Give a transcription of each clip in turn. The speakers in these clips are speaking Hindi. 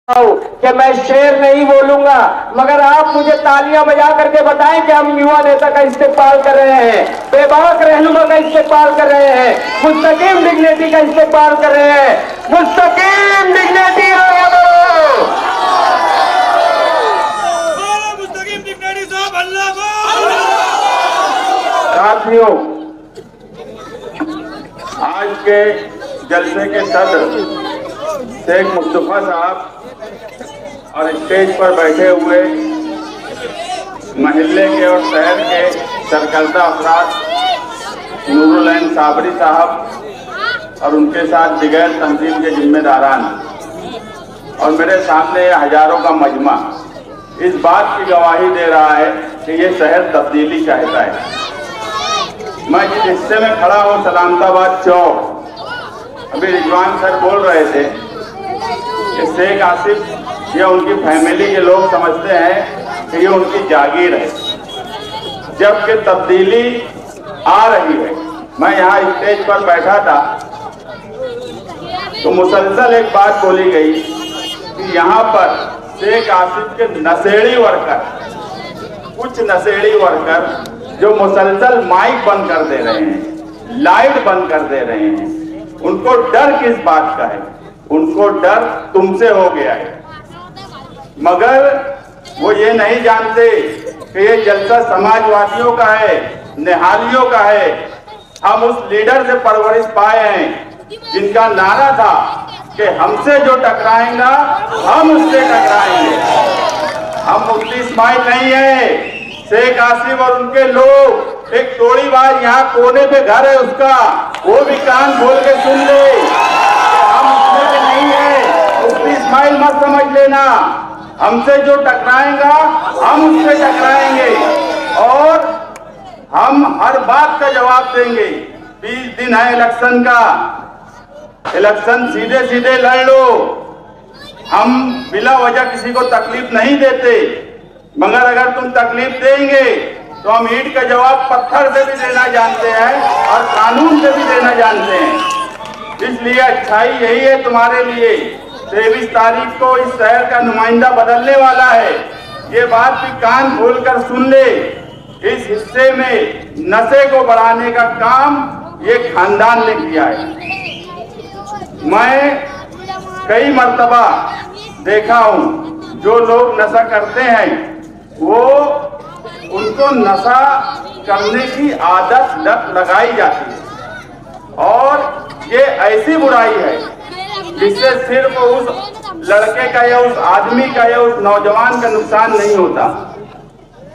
कि मैं शेर नहीं बोलूंगा, मगर आप मुझे तालियां बजा करके बताएं कि हम युवा नेता का इस्तेमाल कर रहे हैं, बेबाक रहनुमा का इस्तेमाल कर रहे हैं, मुस्तकीम डिग्निटी का इस्तेमाल कर रहे हैं। मुस्तकीम डिग्निटी साथियों, आज के जलसे के सदर शेख मुस्तफा साहब और स्टेज पर बैठे हुए महल्ले के और शहर के सरकर्ता अफराद नूरुल साबरी साहब और उनके साथ दिगर तंजीम के जिम्मेदारान और मेरे सामने हजारों का मजमा इस बात की गवाही दे रहा है कि ये शहर तब्दीली चाहता है। मैं जिस हिस्से में खड़ा हूँ सलामताबाद चौक, अभी रिजवान सर बोल रहे थे कि शेख आसिफ या उनकी फैमिली के लोग समझते हैं कि ये उनकी जागीर है, जबकि तब्दीली आ रही है। मैं यहाँ स्टेज पर बैठा था तो मुसलसल एक बात बोली गई कि यहाँ पर शेख आसिफ के नशेड़ी वर्कर, कुछ नशेड़ी वर्कर जो मुसलसल माइक बंद कर दे रहे हैं, लाइट बंद कर दे रहे हैं, उनको डर किस बात का है? उनको डर तुमसे हो गया है, मगर वो ये नहीं जानते कि ये जलसा समाजवादियों का है, निहालियों का है। हम उस लीडर से परवरिश पाए हैं जिनका नारा था कि हमसे जो टकराएगा हम उससे टकराएंगे। हम मुफ्ती इस्माइल नहीं है। शेख आसिफ और उनके लोग, एक टोड़ीबाज यहाँ कोने पे घर है उसका, वो भी कान खोल के सुन ले, हम उसमें से नहीं है। मुफ्ती इस्माइल मत समझ लेना, हमसे जो टकराएगा हम उससे टकराएंगे और हम हर बात का जवाब देंगे। 20 दिन है इलेक्शन का, इलेक्शन सीधे सीधे लड़ लो। हम बिला वजह किसी को तकलीफ नहीं देते, मगर अगर तुम तकलीफ देंगे तो हम ईंट का जवाब पत्थर से भी देना जानते हैं और कानून से भी देना जानते हैं। इसलिए अच्छाई यही है तुम्हारे लिए। 23 तारीख को इस शहर का नुमाइंदा बदलने वाला है, ये बात भी कान खोलकर सुन ले। इस हिस्से में नशे को बढ़ाने का काम ये खानदान ने किया है। मैं कई मर्तबा देखा हूं जो लोग नशा करते हैं वो उनको नशा करने की आदत लत लगाई जाती है और ये ऐसी बुराई है जिससे सिर्फ उस लड़के का या उस आदमी का या उस नौजवान का नुकसान नहीं होता।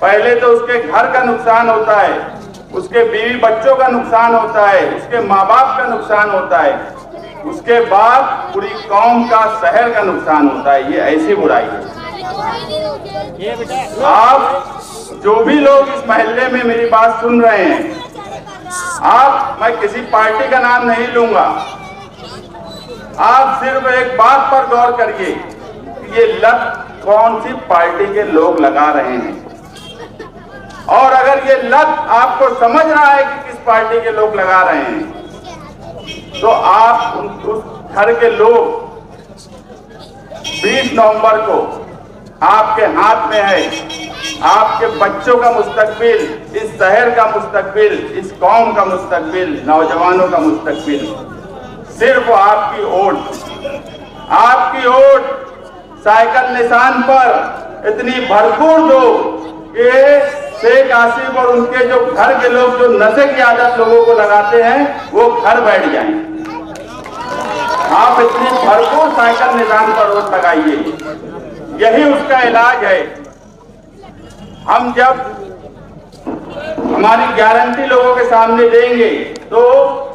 पहले तो उसके घर का नुकसान होता है, उसके बीवी बच्चों का नुकसान होता है, उसके माँ बाप का नुकसान होता है, उसके बाद पूरी कौम का, शहर का नुकसान होता है। ये ऐसी बुराई है। आप जो भी लोग इस महल्ले में मेरी बात सुन रहे हैं, आप, मैं किसी पार्टी का नाम नहीं लूंगा, आप सिर्फ एक बात पर गौर करिए कि ये लत कौन सी पार्टी के लोग लगा रहे हैं, और अगर ये लत आपको समझ रहा है कि किस पार्टी के लोग लगा रहे हैं तो आप उस घर के लोग 20 नवंबर को आपके हाथ में है। आपके बच्चों का मुस्तकबिल, इस शहर का मुस्तकबिल, इस कौम का मुस्तकबिल, नौजवानों का मुस्तकबिल सिर्फ आपकी वोट साइकिल निशान पर इतनी भरपूर दो कि शेख आसिफ और उनके जो घर के लोग जो नशे की आदत लोगों को लगाते हैं वो घर बैठ जाएं। आप इतनी भरपूर साइकिल निशान पर वोट लगाइए, यही उसका इलाज है। हम जब हमारी गारंटी लोगों के सामने देंगे तो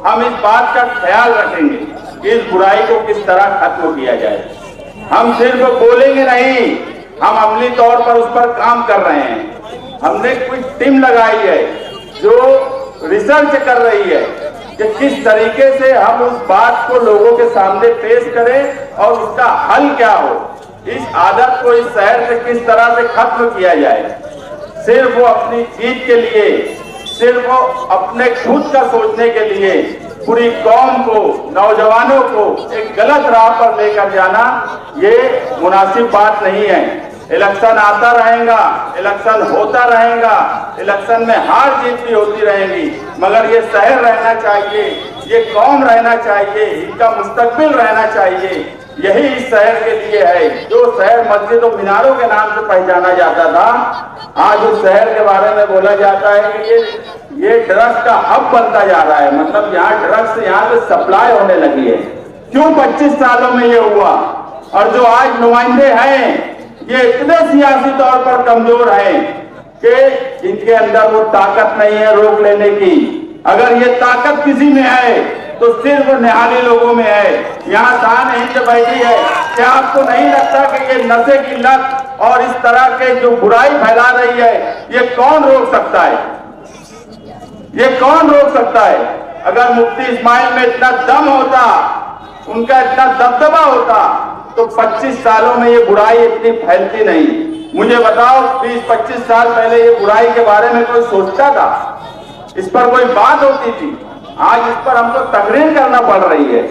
हम इस बात का ख्याल रखेंगे कि इस बुराई को किस तरह खत्म किया जाए। हम सिर्फ बोलेंगे नहीं, हम अमली तौर पर उस पर काम कर रहे हैं। हमने कुछ टीम लगाई है जो रिसर्च कर रही है कि किस तरीके से हम उस बात को लोगों के सामने पेश करें और उसका हल क्या हो। इस आदत को इस शहर से किस तरह से खत्म किया जाए। सिर्फ वो अपनी जीत के लिए, सिर्फ वो अपने खुद का सोचने के लिए पूरी कौम को, नौजवानों को एक गलत राह पर लेकर जाना ये मुनासिब बात नहीं है। इलेक्शन आता रहेगा, इलेक्शन होता रहेगा, इलेक्शन में हार जीत भी होती रहेगी, मगर ये शहर रहना चाहिए, ये कौम रहना चाहिए, इनका मुस्तकबिल रहना चाहिए। यही इस शहर के लिए है। जो शहर मस्जिद और मीनारों के नाम से पहचाना जाता था, आज उस शहर के बारे में बोला जाता है कि ये ड्रग्स का हब बनता जा रहा है। मतलब यहाँ ड्रग्स यहाँ से सप्लाई होने लगी है। क्यों 25 सालों में ये हुआ? और जो आज नुमाइंदे हैं ये इतने सियासी तौर पर कमजोर हैं कि इनके अंदर वो ताकत नहीं है रोक लेने की। अगर ये ताकत किसी में है तो सिर्फ निहाली लोगों में है। यहाँ शान हिंद बैठी है। क्या आपको नहीं लगता कि ये नशे की लत और इस तरह के जो बुराई फैला रही है, ये कौन रोक सकता है? ये कौन रोक सकता है? अगर मुफ्ती इस्माइल में इतना दम होता, उनका इतना दबदबा होता, तो 25 सालों में ये बुराई इतनी फैलती नहीं। मुझे बताओ, 20-25 साल पहले ये बुराई के बारे में कोई सोचता था? इस पर कोई बात होती थी? आज इस पर हमको तकरीर करना पड़ रही है।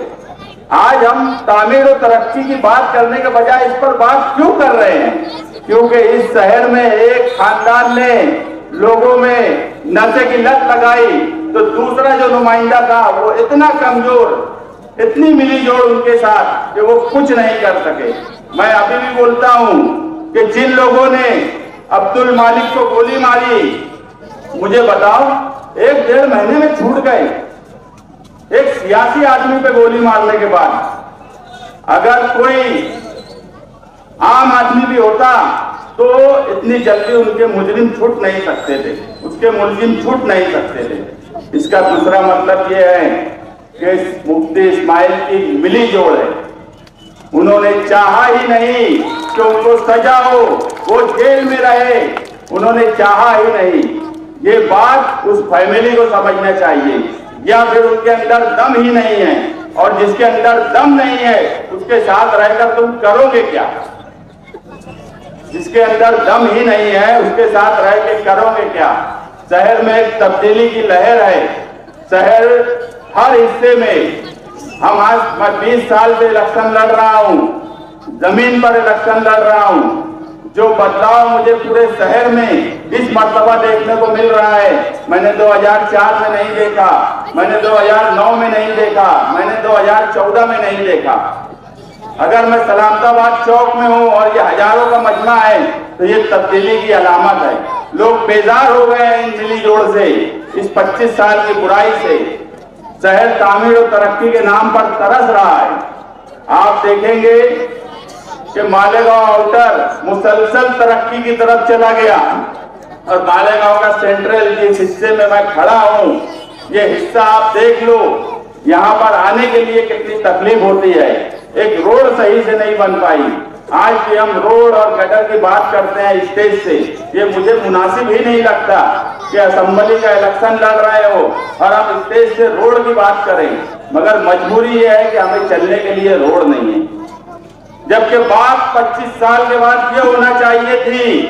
आज हम तामीर और तरक्की की बात करने के बजाय इस पर बात क्यों कर रहे हैं? क्योंकि इस शहर में एक खानदान ने लोगों में नशे की लत लगाई, तो दूसरा जो नुमाइंदा था वो इतना कमजोर, इतनी मिली जोड़ उनके साथ कि वो कुछ नहीं कर सके। मैं अभी भी बोलता हूं कि जिन लोगों ने अब्दुल मालिक को गोली मारी, मुझे बताओ 1-1.5 महीने में छूट गए। एक सियासी आदमी पे गोली मारने के बाद अगर कोई आम आदमी भी होता तो इतनी जल्दी उनके मुजरिम छूट नहीं सकते थे, उसके मुलजिम छूट नहीं सकते थे। इसका दूसरा मतलब यह है कि मुफ्ती इस्माइल की मिली जोड़ है। उन्होंने चाहा ही नहीं कि उनको सजा हो, वो जेल में रहे, उन्होंने चाहा ही नहीं। ये बात उस फैमिली को समझना चाहिए। या फिर उनके अंदर दम ही नहीं है, और जिसके अंदर दम नहीं है उसके साथ रहकर तुम करोगे क्या? जिसके अंदर दम ही नहीं है उसके साथ रह के करोगे क्या? शहर में एक तब्दीली की लहर है। शहर हर हिस्से में, हम आज मैं 20 साल से इलेक्शन लड़ रहा हूं, जमीन पर इलेक्शन लड़ रहा हूं। जो बदलाव मुझे पूरे शहर में इस मर्तबा देखने को मिल रहा है, मैंने 2004 में नहीं देखा, मैंने 2009 में नहीं देखा, मैंने 2014 में नहीं देखा। अगर मैं सलामताबाद चौक में हूं और ये हजारों का मजमा है तो ये तब्दीली की अलामत है। लोग बेजार हो गए हैं इन मिली जोड़ से, इस 25 साल की बुराई से। शहर तामीर और तरक्की के नाम पर तरस रहा है। आप देखेंगे कि मालेगांव आउटर मुसलसल तरक्की की तरफ चला गया, और मालेगांव का सेंट्रल जिस हिस्से में मैं खड़ा हूं, ये हिस्सा आप देख लो, यहाँ पर आने के लिए कितनी तकलीफ होती है। एक रोड सही से नहीं बन पाई। आज भी हम रोड और गटर की बात करते हैं स्टेज से। ये मुझे मुनासिब ही नहीं लगता कि असेंबली का इलेक्शन लड़ रहे हो और हम स्टेज से रोड की बात करें, मगर मजबूरी ये है कि हमें चलने के लिए रोड नहीं है। जबकि बात 25 साल के बाद ये होना चाहिए थी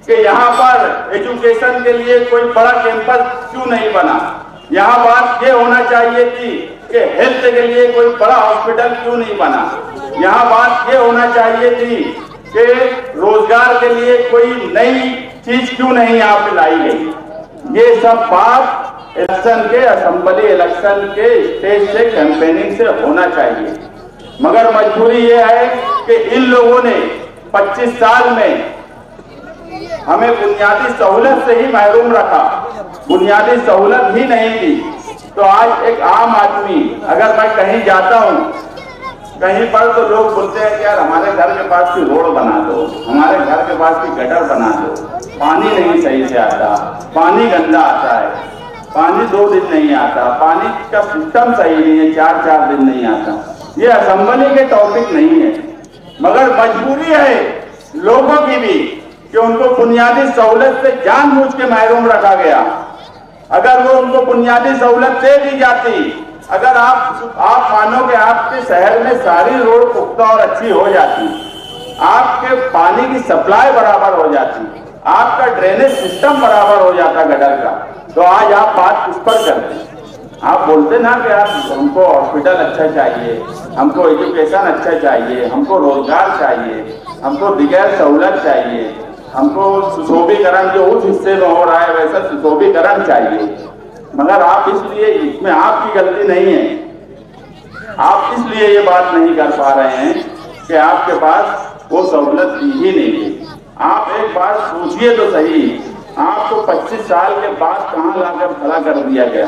कि यहाँ पर एजुकेशन के लिए कोई बड़ा कैंपस क्यों नहीं बना। यहाँ बात ये होना चाहिए थी कि हेल्थ के लिए कोई बड़ा हॉस्पिटल क्यों नहीं बना। यहाँ बात ये होना चाहिए थी कि रोजगार के लिए कोई नई चीज क्यों नहीं यहाँ पे लाई गई। ये सब बात इलेक्शन के, असेंबली इलेक्शन के स्टेज से, कैंपेनिंग से होना चाहिए। मगर मजबूरी ये है कि इन लोगों ने 25 साल में हमें बुनियादी सहूलत से ही महरूम रखा, बुनियादी सहूलत ही नहीं दी। तो आज एक आम आदमी, अगर मैं कहीं जाता हूँ कहीं पर, तो लोग बोलते हैं कि यार हमारे घर के पास की रोड बना दो, हमारे घर के पास की गटर बना दो। पानी नहीं सही से आता, पानी गंदा आता है, पानी 2 दिन नहीं आता, पानी का सिस्टम सही नहीं है, 4-4 दिन नहीं आता। ये असेंबली के टॉपिक नहीं है, मगर मजबूरी है लोगों की भी कि उनको बुनियादी सहूलत से जानबूझ के महरूम रखा गया। अगर वो उनको बुनियादी सहूलत दे दी जाती, अगर आप मानो कि आपके शहर में सारी रोड पुख्ता और अच्छी हो जाती, आपके पानी की सप्लाई बराबर हो जाती, आपका ड्रेनेज सिस्टम बराबर हो जाता गटर का, तो आज आप बात किस पर करते? आप बोलते ना कि आप हमको हॉस्पिटल अच्छा चाहिए, हमको एजुकेशन अच्छा चाहिए, हमको रोजगार चाहिए, हमको दिगर सहूलत चाहिए, हमको सुशोभीकरण जो उस हिस्से में हो रहा है वैसा सुशोभीकरण चाहिए, मगर आप इसलिए इसमें आपकी गलती नहीं है, आप इसलिए ये बात नहीं कर पा रहे हैं कि आपके पास वो सहूलत दी ही नहीं है। आप एक बार सोचिए तो सही, आपको 25 साल के बाद कहां लाकर खड़ा कर दिया गया।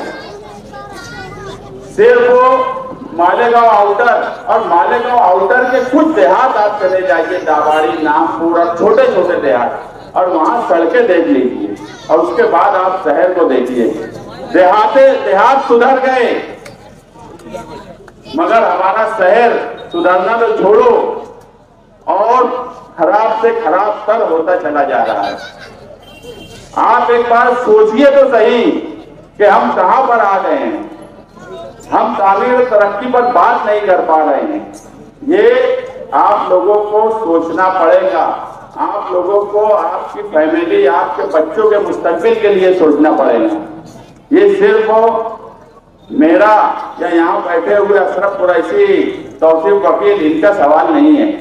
सिर्फ वो मालेगांव आउटर और मालेगांव आउटर के कुछ देहात आप चले जाइए, दाबाड़ी, नामपुर और छोटे छोटे देहात, और वहां सड़कें देख लीजिए, और उसके बाद आप शहर को देखिए। देहात सुधर गए, मगर हमारा शहर सुधरना तो छोड़ो और खराब से खराब तर होता चला जा रहा है। आप एक बार सोचिए तो सही कि हम कहां पर आ गए हैं। हम तामीर तरक्की पर बात नहीं कर पा रहे हैं। ये आप लोगों को सोचना पड़ेगा, आप लोगों को आपकी फैमिली, आपके बच्चों के मुस्तकबिल के लिए सोचना पड़ेगा। ये सिर्फ मेरा या यहाँ बैठे हुए अशरफ कुरैशी, तौसीफ वकील, इनका सवाल नहीं है।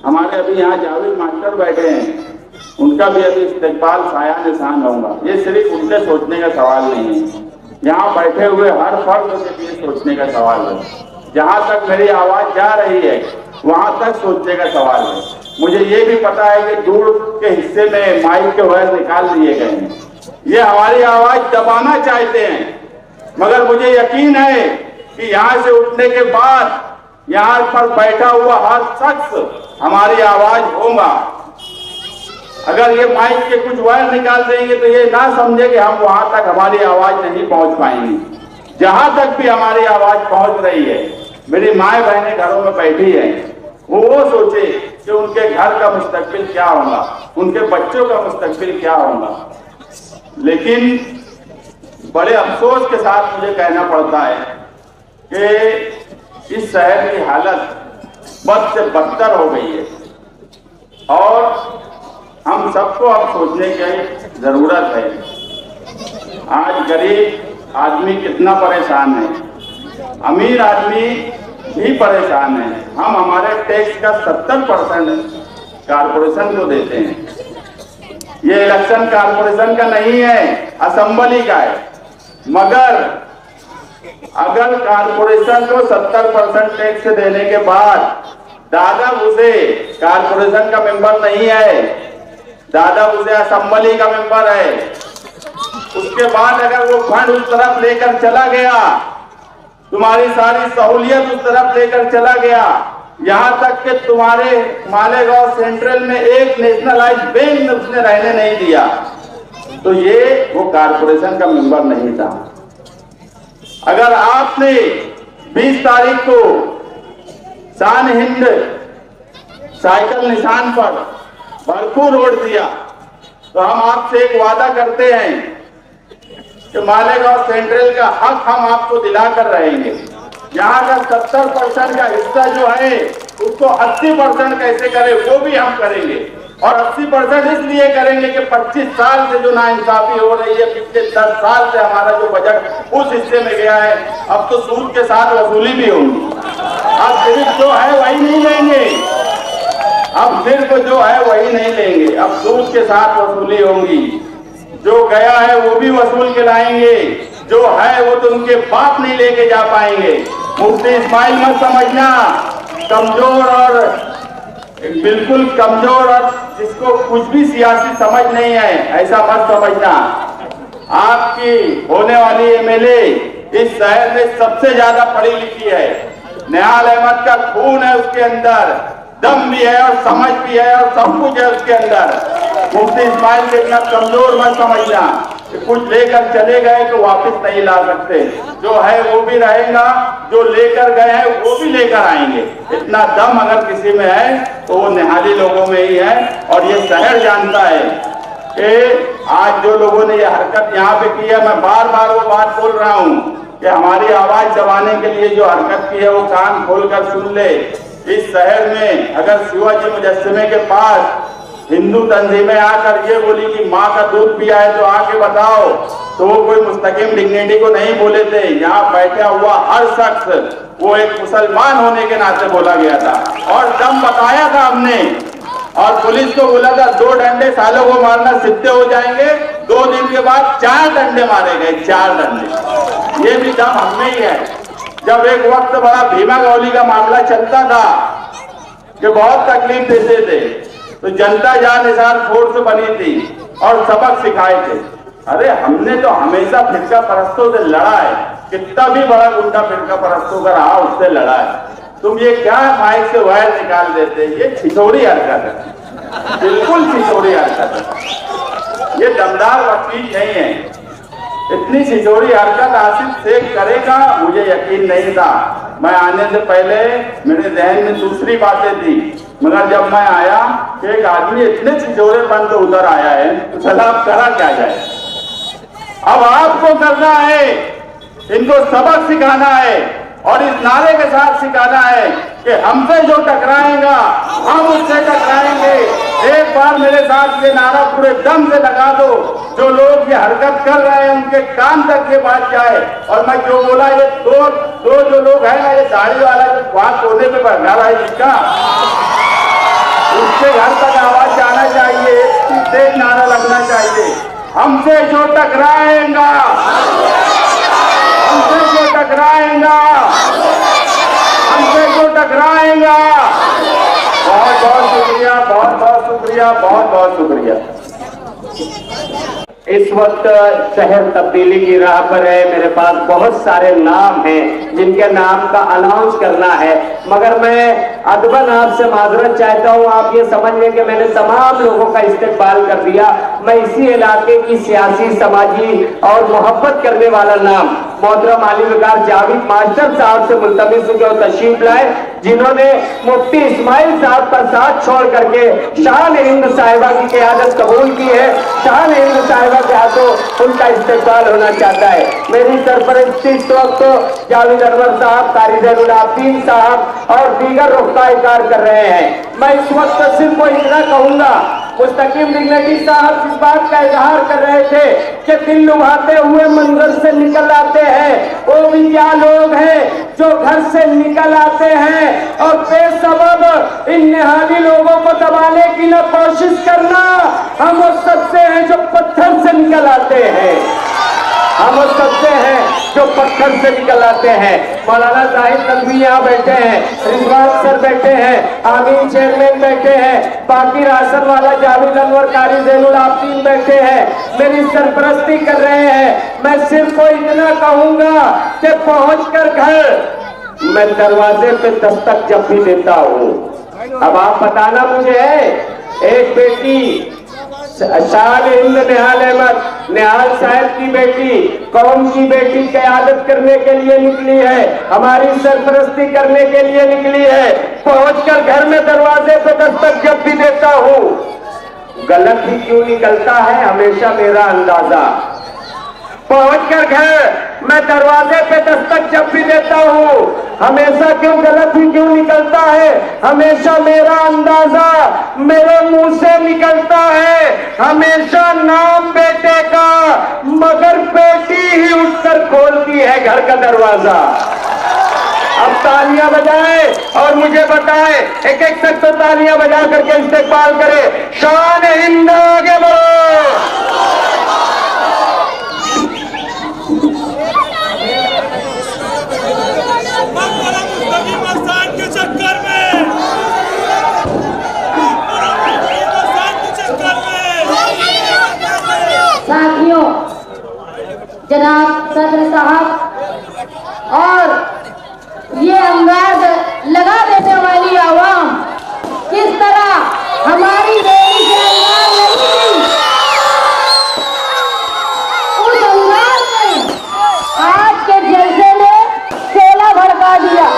हमारे अभी यहाँ जावेद मास्टर बैठे हैं, उनका भी अभी इस्तेकबाल साया निशान होगा। ये सिर्फ उनके सोचने का सवाल नहीं है, यहाँ बैठे हुए हर फर्द के लिए सोचने का सवाल है। जहाँ तक मेरी आवाज जा रही है वहां तक सोचने का सवाल है। मुझे ये भी पता है कि दूर के हिस्से में माइक के वायर निकाल दिए गए हैं, ये हमारी आवाज दबाना चाहते हैं, मगर मुझे यकीन है कि यहाँ से उठने के बाद यहाँ पर बैठा हुआ हर शख्स हमारी आवाज होगा। अगर ये माइक के कुछ वायर निकाल देंगे तो ये ना समझे कि हम वहां तक हमारी आवाज नहीं पहुंच पाएंगे। जहां तक भी हमारी आवाज पहुंच रही है, मेरी माए बहनें घरों में बैठी हैं, वो सोचे कि उनके घर का मुस्तकबिल क्या होगा, उनके बच्चों का मुस्तकबिल क्या होगा। लेकिन बड़े अफसोस के साथ मुझे कहना पड़ता है कि इस शहर की हालत बद से बदतर हो गई है और हम सबको अब सोचने की जरूरत है। आज गरीब आदमी कितना परेशान है, अमीर आदमी भी परेशान है। हम हमारे टैक्स का 70% कारपोरेशन को देते हैं। ये इलेक्शन कारपोरेशन का नहीं है, असेंबली का है। मगर अगर कारपोरेशन को 70% टैक्स देने के बाद दादा भूसे कारपोरेशन का मेंबर नहीं है, दादा भूसे असेंबली का मेंबर है, उसके बाद अगर वो फंड उस तरफ लेकर चला गया, तुम्हारी सारी सहूलियत उस तरफ लेकर चला गया, यहां तक कि तुम्हारे मालेगांव सेंट्रल में एक नेशनलाइज बैंक उसने रहने नहीं दिया, तो ये वो कारपोरेशन का मेंबर नहीं था। अगर आपने 20 तारीख को शान हिंद साइकिल निशान पर भरपूर वोट दिया, तो हम आपसे एक वादा करते हैं कि मालेगांव सेंट्रल का हक हम आपको दिलाकर रहेंगे। यहाँ का 70% का हिस्सा जो है उसको 80% कैसे करें वो भी हम करेंगे, और 80% इसलिए करेंगे कि 25 साल से जो नाइंसाफी हो रही है, पिछले 10 साल से हमारा जो बजट उस हिस्से में गया है, अब तो सूद के साथ वसूली भी होगी। अब सिर्फ जो है वही नहीं लेंगे, अब सिर्फ जो है वही नहीं लेंगे, अब सूद के साथ वसूली होगी। जो गया है वो भी वसूल के लाएंगे, जो है वो तो उनके बाप नहीं लेके जा पाएंगे। मुफ्ती इस्माइल मत समझना कमजोर और बिल्कुल कमजोर और जिसको कुछ भी सियासी समझ नहीं है, ऐसा मत समझना। आपकी होने वाली एमएलए इस शहर में सबसे ज्यादा पढ़ी लिखी है, निहाल अहमद का खून है उसके अंदर, दम भी है और समझ भी है और सब कुछ है उसके अंदर। मुफ्ती इस्माइल के इतना कमजोर मत समझना कि कुछ लेकर चले गए तो वापस नहीं ला सकते, जो है वो भी रहेगा, जो लेकर गए हैं वो भी लेकर आएंगे। इतना दम अगर किसी में है तो वो निहाली लोगों में ही है, और ये शहर जानता है कि आज जो लोगों ने ये हरकत यहाँ पे की है, मैं बार बार वो बात बोल रहा हूँ कि हमारी आवाज दबाने के लिए जो हरकत की है वो कान खोलकर सुन ले। इस शहर में अगर शिवाजी मुजस्समे के पास हिंदू तंजीमें आकर ये बोली कि माँ का दूध पिया है तो आके बताओ, तो वो कोई मुस्तकिम डिग्निटी को नहीं बोले थे। यहाँ बैठा हुआ हर शख्स वो एक मुसलमान होने के नाते बोला गया था और दम बताया था हमने। और पुलिस को बोला था 2 डंडे सालों को मारना सिद्धे हो जाएंगे, 2 दिन के बाद 4 डंडे मारे गए, 4 डंडे। ये भी दम हमें ही है। जब एक वक्त बड़ा भीमा गौली का मामला चलता था कि बहुत तकलीफ देते थे, तो जनता जानिसार फोर्स बनी थी और सबक सिखाए थे। अरे हमने तो हमेशा फिरका परस्तों से लड़ा है, कितना भी बड़ा गुंडा फिरका परस्तों का रहा उससे लड़ा है। तुम ये क्या माइक से वायर निकाल देते, ये छिछोरी हरकत है, बिल्कुल छिछोरी हरकत है। ये दमदार वकील नहीं है। इतनी छिछोरी हरकत आसिफ शेख करेगा मुझे यकीन नहीं था। मैं आने से पहले मेरे जहन में दूसरी बातें थी, मगर जब मैं आया कि एक आदमी इतने छिछोरेपन तो उधर आया है तो सलाह करा क्या जाए। अब आपको करना है, इनको सबक सिखाना है और इस नारे के साथ सिखाना है कि हमसे जो टकराएगा हम उससे टकराएंगे। एक बार मेरे साथ ये नारा पूरे दम से लगा दो, जो लोग ये हरकत कर रहे हैं उनके कान तक ये बात जाए। और मैं जो बोला, ये दो जो लोग हैं ना, ये दाढ़ी वाला जो बात कोने पे भगा रहा है जिसका, उसके घर तक आवाज जाना चाहिए, तेज नारा लगना चाहिए। हमसे जो टकराएगा, हमसे जो टकराएगा, हमसे जो टकराएगा। बहुत बहुत शुक्रिया, बहुत बहुत शुक्रिया, बहुत बहुत शुक्रिया। इस वक्त शहर तब्दीली की राह पर है। मेरे पास बहुत सारे नाम हैं जिनके नाम का अनाउंस करना है, मगर मैं अदबन आपसे माजरत चाहता हूं। आप ये समझ लें कि मैंने तमाम लोगों का इस्तेमाल कर दिया। मैं इसी इलाके की सियासी, समाजी और मोहब्बत करने वाला नाम मोहतरम आली वकार जावेद मास्टर साहब से मुल्तमिस हूं, जो तशरीफ लाए, जिन्होंने मुफ्ती इस्माइल साहब का साथ छोड़ करके शान हिंद साहिबा की क़यादत कबूल की है। शान हिंद साहिबा के हाथों उनका इस्तेमाल होना चाहता है। मेरी सरपरस्ती इस वक्त जावेद अनवर साहब, कारी ज़ैनुल आबिदीन साहब और दीगर रुख्ताकार कर रहे हैं। मैं इस वक्त सिर्फ को इतना कहूंगा, मुस्तकीम डिग्निटी साहब इस बात का इजहार कर रहे थे कि दिल लुभाते हुए मंजर से निकल आते हैं। वो भी क्या लोग हैं जो घर से निकल आते हैं और बेसबब इन निहाली लोगों को दबाने की न कोशिश करना। हम उस सबसे हैं जो पत्थर से निकल आते हैं, हम उस सबसे हैं जो पत्थर से निकल आते हैं। मौलाना जाहिद नकवी यहाँ बैठे हैं, रिजवान सर बैठे हैं, आमीन चेयरमैन बैठे हैं, बाकी राशन वाला जावेद अनवर, कारी ज़ैनुल आबिदीन बैठे हैं, मेरी सरपरस्ती कर रहे हैं। मैं सिर्फ को इतना कहूंगा कि पहुंचकर घर मैं दरवाजे पे दस्तक जब भी देता हूँ। अब आप बताना मुझे, एक बेटी शान हिंद निहाल अहमद, निहाल साहब की बेटी, कौम की बेटी क़यादत करने के लिए निकली है, हमारी सरपरस्ती करने के लिए निकली है। पहुंचकर घर में दरवाजे पे दस्तक जब भी देता हूँ, गलत ही क्यों निकलता है हमेशा मेरा अंदाजा। पहुंचकर घर मैं दरवाजे पे दस्तक जब भी देता हूँ, हमेशा क्यों गलत ही क्यों निकलता है हमेशा मेरा अंदाजा। मेरे मुंह से निकलता है हमेशा नाम बेटे का, मगर बेटी ही उठकर खोलती है घर का दरवाजा। अब तालियां बजाए और मुझे बताए, एक एक शख्स तो तालियां बजा करके इस्तेमाल करे। शान हिंद आगे बढ़ो। साथियों, जनाब सदर साहब और ये अंदाज लगा देने वाली आवाम किस तरह हमारी रैली से अंदाज नहीं, उस अंदाज में आज के जलसे में शोला भड़का दिया।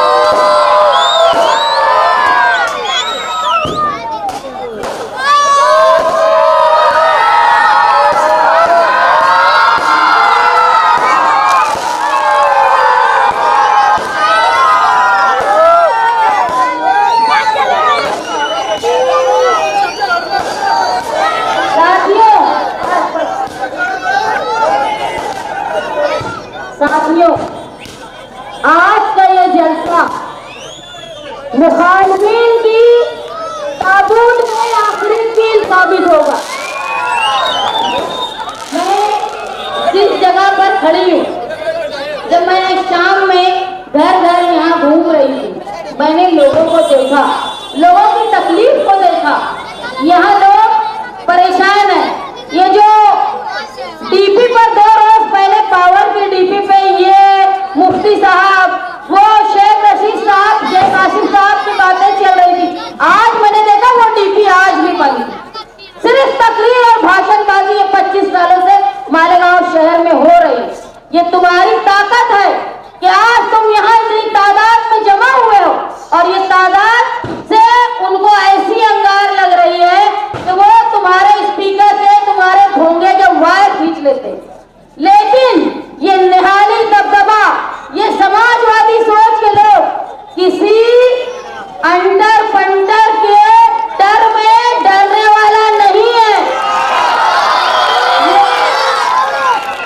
साबित होगा। मैं जिस जगह पर खड़ी हूँ, जब मैं शाम में घर घर यहाँ घूम रही थी, मैंने लोगों को देखा, लोगों की तकलीफ को देखा। यहाँ लोग परेशान हैं। ये जो डीपी पर 2 रोज पहले पावर की डीपी पे ये मुफ्ती साहब, वो शेख रशीद साहब, शेख आसिफ साहब की बातें चल रही थी, आज मैंने देखा वो डीपी आज भी बंद। सिर्फ तकरीर और भाषणबाजी ये 25 सालों से मालेगांव शहर में हो रही है। ये तुम्हारी ताकत है कि आज तुम यहाँ इतनी तादाद में जमा हुए हो, और ये तादाद से उनको ऐसी अंगार लग रही है कि वो तुम्हारे स्पीकर से तुम्हारे भोंगे के वायर खींच लेते। लेकिन ये निहाली दबदबा, ये समाजवादी सोच के लोग किसी अंडर फंडर के डर में डरने वाला नहीं है।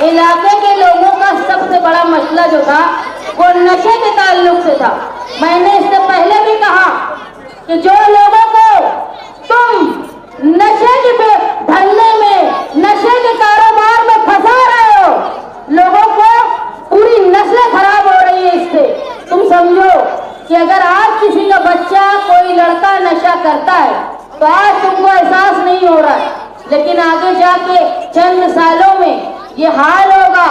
इलाके के लोगों का सबसे बड़ा मसला जो था वो नशे के ताल्लुक से था। मैंने इससे पहले भी कहा कि जो लोगों को तुम नशे के धंधे में, नशे के कारोबार में फंसा रहे हो, लोगों को पूरी नस्लें खराब हो रही है इससे। तुम समझो कि अगर आज किसी का बच्चा, कोई लड़का नशा करता है तो आज तुमको एहसास नहीं हो रहा है, लेकिन आगे जाके चंद सालों में ये हाल होगा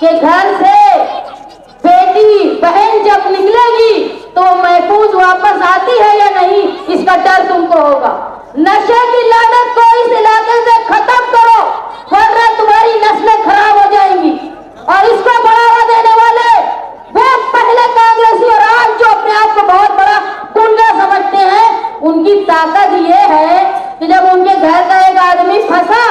कि घर से बेटी बहन जब निकलेगी तो महफूज वापस आती है या नहीं, इसका डर तुमको होगा। नशे की लानत को इस इलाके से खत्म करो, वरना तुम्हारी नस्लें खराब हो जाएंगी। और इसको बढ़ावा देने वाले वो पहले कांग्रेसी और आज जो अपने आप को बहुत बड़ा गुंडा समझते हैं, उनकी ताकत ये है कि जब उनके घर का एक आदमी फंसा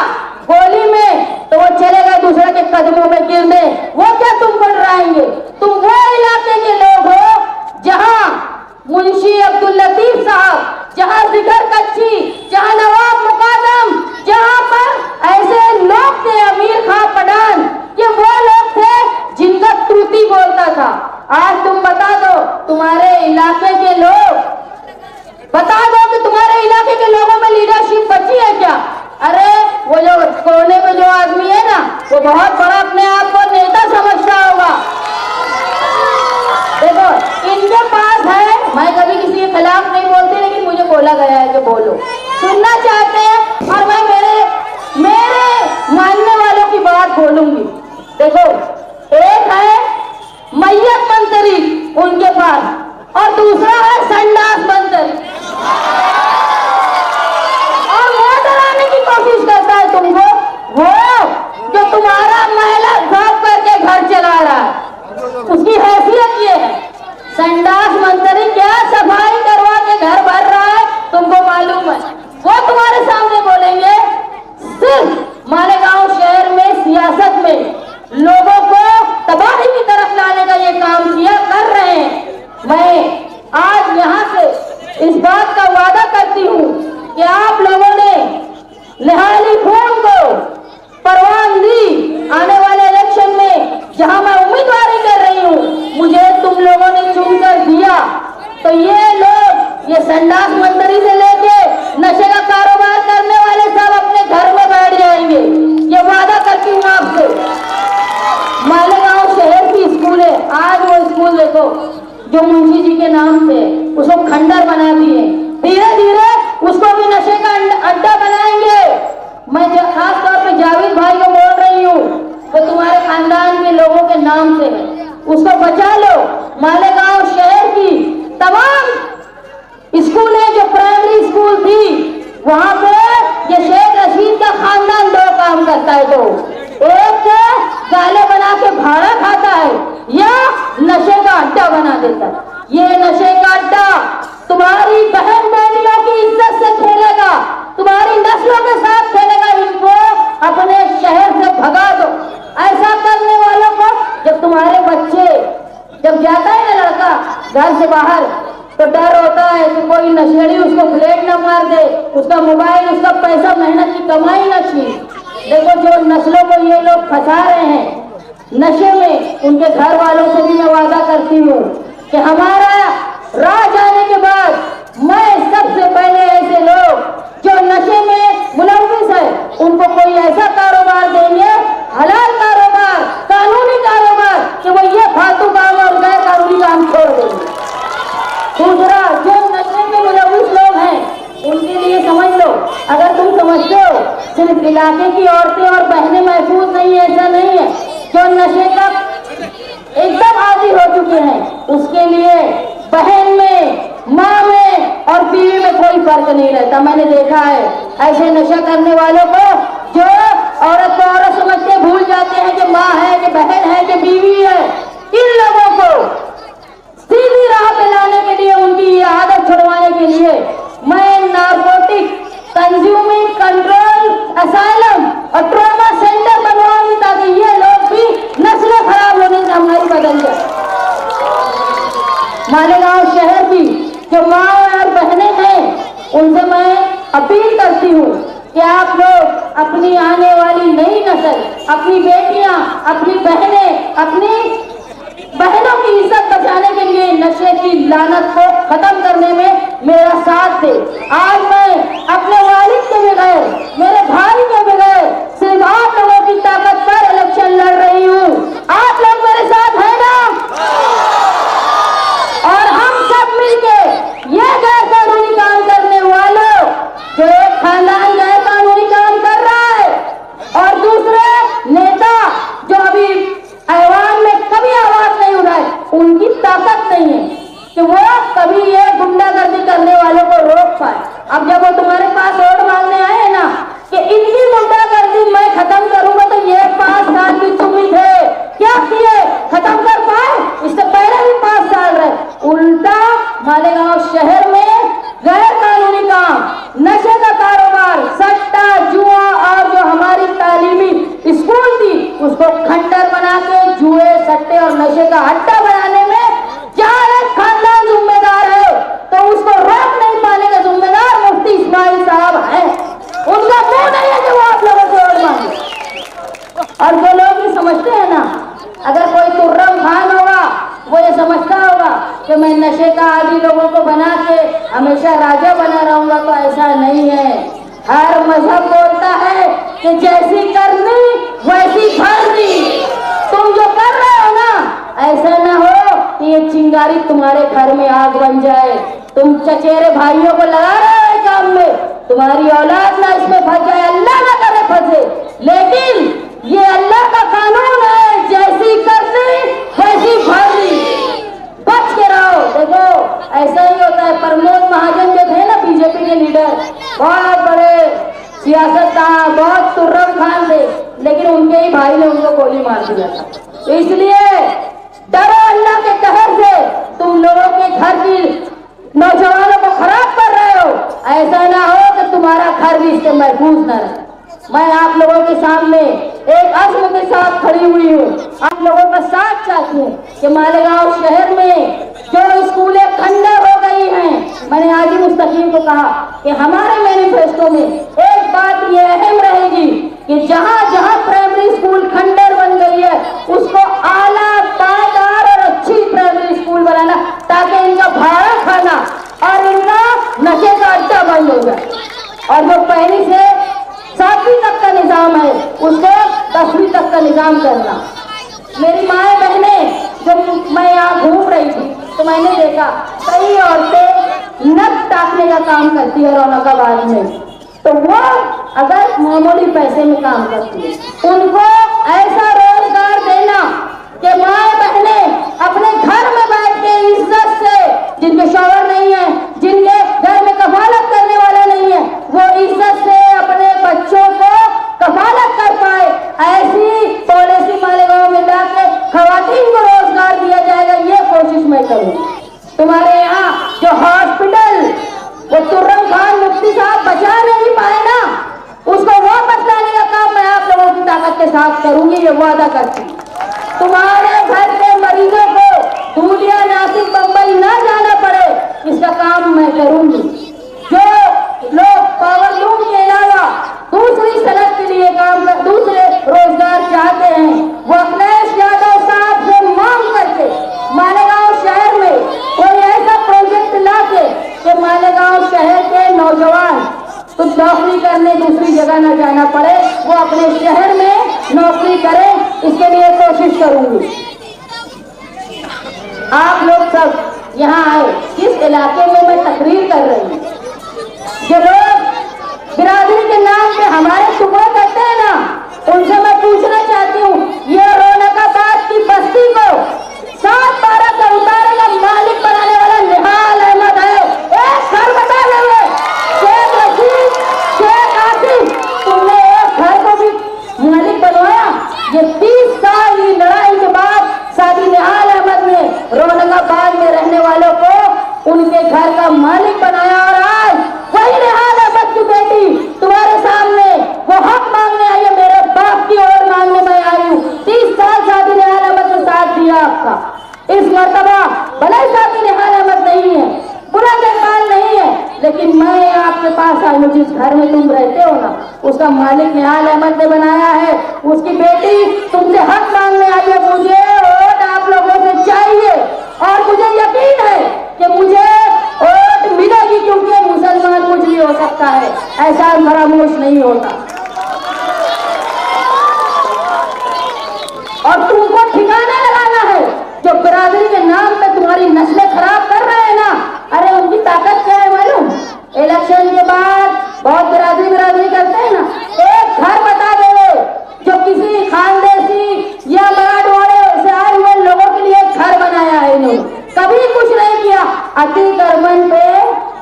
गोली में तो वो चलेगा दूसरे के कदमों में गिरने, वो क्या तुमको डराएंगे? तुम वो इलाके के लोग हो जहां मुंशी अब्दुल लतीफ साहब, जहां जिगर कच्ची, जहां नवाब मुकादम, जहां पर ऐसे लोग थे, अमीर खां पठान, ये वो लोग थे जिनका तूती बोलता था। आज तुम बता दो, तुम्हारे इलाके के लोग बता दो कि तुम्हारे इलाके के लोगों में लीडरशिप बची है क्या? अरे वो जो कोने में जो आदमी है ना, वो बहुत बड़ा अपने आप को नेता समझता होगा। देखो इनके पास है, मैं कभी किसी के खिलाफ नहीं बोलती, लेकिन मुझे बोला गया है कि बोलो, सुनना चाहते हैं और मैं मेरे मानने वालों की बात बोलूंगी। देखो एक है मैयत मंत्री उनके पास, और दूसरा है संडास मंत्री, और वो डराने की कोशिश करता है तुमको, वो जो तुम्हारा महिला साफ करके घर चला रहा है, उसकी हैसियत ये है। संडास मंत्री क्या सफाई करवा के घर भर रहा है तुमको मालूम है? वो तुम्हारे सामने बोलेंगे। सिर्फ मालेगांव शहर में सियासत में लोगों को तबाही की तरफ लाने का ये काम किया कर रहे हैं। मैं आज यहाँ से इस बात का वादा करती हूँ कि आप लोगों ने निहाली खून को परवान दी। आने वाले इलेक्शन में जहाँ मैं उम्मीदवारी कर रही हूँ, मुझे तुम लोगों ने चुनकर दिया, तो ये लोग, ये संडास मंत्री से लेके नशे का कारोबार करने वाले सब अपने घर में बैठ जाएंगे, ये वादा करती हूँ आपसे। मालेगांव शहर की स्कूल है, आज वो स्कूल देखो जो मुंशी जी के नाम से, उसको खंडर बना दिए, धीरे धीरे उसको भी नशे का अड्डा बनाएंगे। मैं खास तौर पे जावेद भाई को बोल रही हूँ, वो तुम्हारे खानदान के लोगों के नाम से है, उसको बचा लो। मालेगांव शहर की तमाम स्कूलें जो प्राइमरी स्कूल थी, वहां पे ये शेख रशीद का खानदान 2 काम करता है। तो एक गाले बना के भाड़ा खाता है या नशे का अड्डा बना देता है। ये नशे का अड्डा तुम्हारी बहन बेटियों की इज्जत से खेलेगा, तुम्हारी नस्लों के साथ खेलेगा। इनको अपने शहर से भगा दो। ऐसा करने वालों को, जब तुम्हारे बच्चे जब जाता है ना लड़का घर से बाहर, तो डर होता है कि कोई नशेड़ी उसको ब्लेड न मार दे, उसका मोबाइल, उसका पैसा, मेहनत की कमाई न छीन। देखो जो नस्लों को ये लोग फंसा रहे हैं नशे में, उनके घर वालों से भी मैं वादा करती हूँ कि हमारा राज आने के बाद मैं सबसे पहले ऐसे लोग जो नशे में इलाके की औरतें और बहनें महफूज नहीं है, ऐसा नहीं है। जो नशे का एकदम आदी हो चुके हैं, उसके लिए बहन में, माँ में और बीवी में कोई फर्क नहीं रहता। मैंने देखा है ऐसे नशा करने वालों को, जो औरत को औरत समझते भूल जाते हैं कि माँ है, कि बहन है, कि बीवी है। इन लोगों को सीधी राह पे लाने के लिए, उनकी ये आदत छुड़वाने के लिए मैं नारकोटिक कंज्यूमिंग कंट्रोल असाइलम और ट्रॉमा सेंटर बनवाऊंगी, ताकि ये लोग भी नस्लें खराब होने से हमारी बदल जाए। मालेगांव शहर की जो माँ और बहनें हैं, उनसे मैं अपील करती हूँ कि आप लोग अपनी आने वाली नई नस्ल, अपनी बेटियां, अपनी बहनें, अपनी बहनों की इज्जत बचाने के लिए नशे की लानत को खत्म करने में मेरा साथ दे। आज मैं अपने वालिद के बगैर, मेरे भाई के बगैर, सिर्फ आप लोगों की ताकत पर इलेक्शन लड़ रही हूँ। आप लोग मेरे साथ हैं ना? और हम सब मिलके ये गैर कानूनी काम करने वालों, जो एक खानदान गैर कानूनी काम कर रहा है और दूसरे नेता जो अभी ऐवान में कभी आवाज नहीं उठाए, उनकी ताकत नहीं है कि वो कभी ये गुंडागर्दी करने वालों को रोक पाए। अब जब वो तुम्हारे पास वोट मांगने आए ना कि इनकी गुंडागर्दी मैं खत्म करूंगा, तो ये 5 साल भी तुम ही थे, क्या किए? खत्म कर पाए? इससे पहले भी 5 साल रहे। उल्टा मालेगांव शहर में गैर कानूनी काम, नशे का कारोबार, सट्टा, जुआ और जो हमारी तालीमी स्कूल थी, उसको खंडर बना के जुए, सट्टे और नशे का अड्डा बनाने में जहाँ एक खानदान जिम्मेदार है, तो उसको रोक नहीं पाने का जिम्मेदार मुफ्ती इस्माइल साहब है। उनका मुंह नहीं है कि वो आप लोगों से वोट मांगे। और जो लोग ये समझते हैं ना, अगर कोई तुर्रम खान होगा, वो ये समझता होगा कि मैं नशे का आदी लोगों को बना के हमेशा राजा बना रहूंगा, तो ऐसा नहीं है। हर मजहब बोलता है कि जैसी करनी वैसी भरनी। तुम जो कर रहे हो ना, ऐसा ना हो कि ये चिंगारी तुम्हारे घर में आग बन जाए। तुम चचेरे भाइयों को लगा रहे हो काम में, तुम्हारी औलाद ना इसमें फंस जाए, अल्लाह ना करे फंसे। लेकिन ये अल्लाह का कानून है, जैसी करनी वैसी भरनी। बच के रहो। देखो ऐसा ही होता है। प्रमोद महाजन जो थे ना, बीजेपी के लीडर, बहुत बड़े सियासतदान, बहुत तुर्रम खान थे, लेकिन उनके ही भाई ने उनको गोली मार दिया था। तो इसलिए डरो अल्लाह के कहर से। तुम लोगों के घर की नौजवानों को खराब कर रहे हो, ऐसा ना हो कि तुम्हारा घर भी इससे महफूज न रहे। मैं आप लोगों के सामने एक अज़्म के साथ खड़ी हुई हूँ, आप लोगों का साथ चाहती हूँ कि मालेगांव शहर में जो स्कूलें खंडर हो गई हैं, मैंने आज ही मुस्तकीम को कहा कि हमारे मैनिफेस्टो में एक बात ये अहम रहेगी कि जहाँ जहाँ प्राइमरी स्कूल खंडर बन गई है, उसको आला, पायदार और अच्छी प्राइमरी स्कूल बनाना, ताकि इनका भाड़ा खाना और इनका नशे का अड्डा बंद हो जाए। और जो पहली से 7वीं तक का निजाम है, उसको 10वीं तक का निजाम करना। मेरी माएँ बहनें, जब मैं यहाँ घूम रही थी तो मैंने देखा कई औरतें नक टाकने का काम करती है रौनकाबाद में। तो वो अगर मामूली पैसे में काम करती है, उनको ऐसा रोजगार देना कि माएँ बहनें अपने घर में बैठ के इज्जत से, जिनके शौहर नहीं है, जिनके घर में कफालत करने वाला नहीं है, वो इज्जत से अपने बच्चों को कफालत कर पाए। ऐसी पॉलिसी मालेगांव में लाके खवातीन को रोजगार दिया जाएगा, ये कोशिश मैं करूँ। तुम्हारे यहाँ जो हॉस्पिटल वो तुर्रम खान मुफ्ती साहब बचा नहीं पाए ना, उसको वापस लाने का काम मैं आप लोगों की ताकत के साथ करूंगी, ये वादा करती। तुम्हारे घर के मरीजों को दूलिया, नासिक, बम्बई ना जाना पड़े, इसका काम मैं करूंगी। जो लोग पावर लूम के अलावा दूसरी सनत के लिए काम कर, दूसरे रोजगार चाहते हैं, वो अखिलेश यादव साहब से मांग करके मालेगांव शहर में कोई ऐसा प्रोजेक्ट लाके कि मालेगांव शहर के नौजवान कुछ नौकरी करने दूसरी जगह न जाना पड़े, वो अपने शहर में नौकरी करें, इसके लिए कोशिश करूंगी। आप लोग सब यहाँ आए, किस इलाके में मैं तकरीर कर रही हूँ, जो लोग बिरादरी के नाम पे हमारे टुकड़े जिस घर में तुम रहते हो ना, उसका मालिक निहाल अहमद ने बनाया है। उसकी बेटी तुमसे हक मांगने आई है। मुझे वोट आप लोगों से चाहिए और मुझे यकीन है कि मुझे वोट मिलेगी, क्योंकि मुसलमान कुछ भी हो सकता है, ऐसा फरामोश नहीं होता। और तुमको ठिकाना लगाना है जो बिरादरी के नाम पे तुम्हारी नस्लें खराब कर रहे हैं ना। अरे उनकी ताकत क्या है मालूम? इलेक्शन के बाद बहुत बिरादरी करते हैं ना, एक घर बता दे जो किसी खानदेशी या मराठवाड़े से आए हुए लोगों के लिए एक घर बनाया है इन्होंने, कभी कुछ नहीं किया। अति कर्मन पे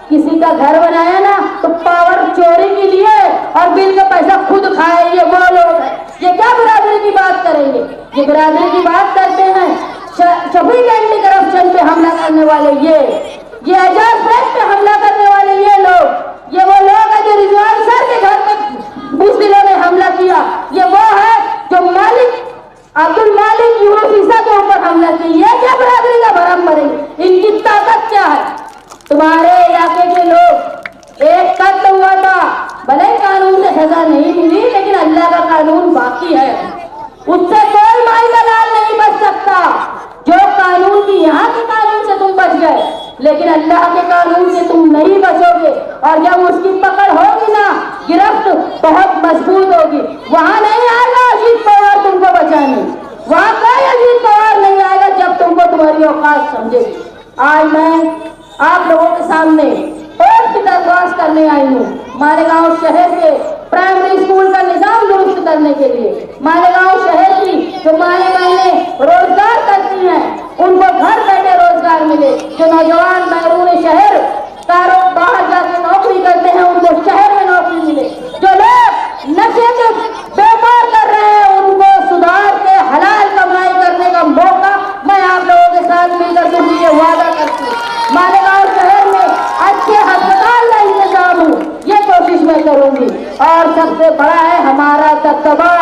किसी का घर बनाया ना तो पावर चोरी के लिए और बिल का पैसा खुद खाए, ये वो लोग हैं। ये क्या बिरादरी की बात करेंगे? ये बिरादरी की बात करते हैं 26 एंटी करप्शन पे हमला करने वाले, ये एजाज फैक्ट पे हमला करने वाले ये लोग, ये वो लोग हैं जो रिजवान सर के घर पे बुज़दिलों ने हमला किया। ये वो है जो अब्दुल मालिक यूनुस के ऊपर हमला किया। ये क्या बिरादरी का भरम भरेंगे? इनकी ताकत क्या है? तुम्हारे इलाके के लोग एक कत्ल हुआ था, भले कानून से सजा नहीं मिली, लेकिन अल्लाह का कानून बाकी है, उससे कोई माई का लाल नहीं बच सकता। जो कानून की यहाँ के कानून से तुम बच गए, लेकिन अल्लाह के कानून से तुम नहीं बचोगे। और जब उसकी पकड़ होगी ना, गिरफ्त बहुत मजबूत होगी, वहां नहीं आएगा अजीत पवार तुमको बचाने, वहां कोई अजीत पवार नहीं आएगा जब तुमको तुम्हारी औकात समझेगी। आज मैं आप लोगों के सामने वोट की दरख्वास्त करने आई हूँ मालेगांव शहर के प्राइमरी स्कूल का निजाम दुरुस्त करने के लिए। मालेगांव शहर की जो माएँ बहनें रोजगार करती हैं, उनको घर बैठे रोजगार मिले। जो नौजवान बैरून शहर बाहर जाके नौकरी करते हैं, उनको शहर में नौकरी मिले। जो लोग नशे के व्यापार कर रहे हैं, उनको सुधार के हलाल कमाई करने का मौका मैं आप लोगों के साथ मिलकर के लिए वादा करती हूँ। मालेगांव शहर में अच्छे अस्पताल का इंतजाम हो, ये कोशिश मैं करूंगी। और सबसे बड़ा है हमारा दबदबा,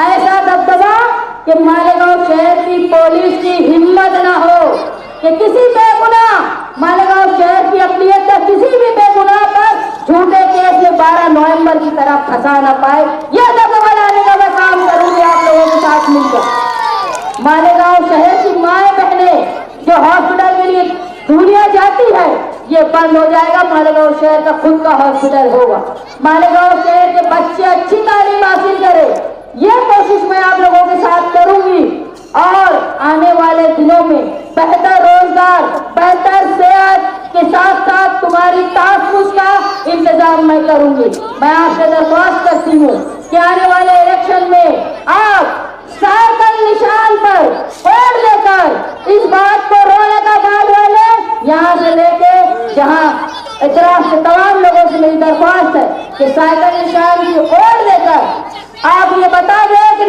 ऐसा दबदबा कि मालेगांव शहर की पुलिस की हिम्मत ना हो कि किसी बेगुनाह मालेगांव शहर की अक़लियत का किसी भी बेगुनाह पर झूठे केस में 12 नवंबर की तरह फंसा ना पाए। यह दबदबा लाने का मैं काम करूंगी आप लोगों के साथ मिलकर। मालेगांव शहर की माएँ बहनें जो हॉस्पिटल के लिए दुनिया जाती है, ये बंद हो जाएगा। मालेगांव शहर का खुद का हॉस्पिटल होगा। मालेगांव शहर के बच्चे अच्छी तालीम हासिल करें, ये कोशिश मैं आप लोगों के साथ करूंगी। और आने वाले दिनों में बेहतर रोजगार, बेहतर सेहत के साथ साथ तुम्हारी तहफ़्फ़ुज़ का इंतजाम मैं करूंगी। मैं आपसे दरख्वास्त करती हूँ कि आने वाले इलेक्शन में आप साइकिल निशान पर वोट देकर इस बात को रोने का बाद वाले यहाँ से लेके जहाँ इतराफ के तमाम लोगों से मेरी दरख्वास्त है कि साइकिल निशान की वोट देकर आप ये बता दें कि